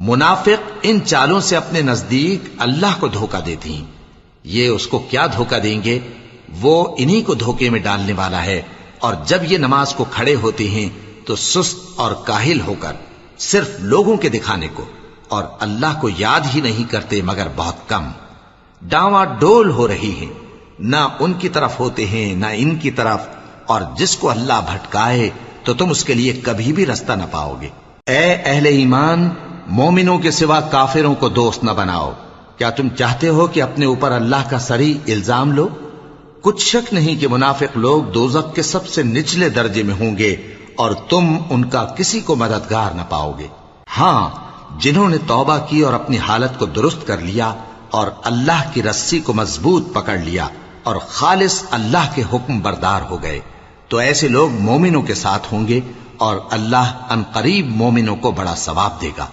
मुनाफिक इन चालों से अपने नजदीक अल्लाह को धोखा देती हैं। ये उसको क्या धोखा देंगे, वो इन्हीं को धोखे में डालने वाला है। और जब ये नमाज को खड़े होते हैं तो सुस्त और काहिल होकर, सिर्फ लोगों के दिखाने को, और अल्लाह को याद ही नहीं करते मगर बहुत कम। डावाडोल हो रही हैं, ना उनकी तरफ होते हैं ना इनकी तरफ, और जिसको अल्लाह भटकाए तो तुम उसके लिए कभी भी रास्ता न पाओगे। ए अहले ईमान, मोमिनों के सिवा काफिरों को दोस्त न बनाओ। क्या तुम चाहते हो कि अपने ऊपर अल्लाह का सरी इल्जाम लो? कुछ शक नहीं कि मुनाफिक लोग दोजख के सबसे निचले दर्जे में होंगे और तुम उनका किसी को मददगार न पाओगे। हां, जिन्होंने तौबा की और अपनी हालत को दुरुस्त कर लिया और अल्लाह की रस्सी को मजबूत पकड़ लिया और खालिस अल्लाह के हुक्म बरदार हो गए, तो ऐसे लोग मोमिनों के साथ होंगे और अल्लाह अनकरीब मोमिनों को बड़ा सवाब देगा।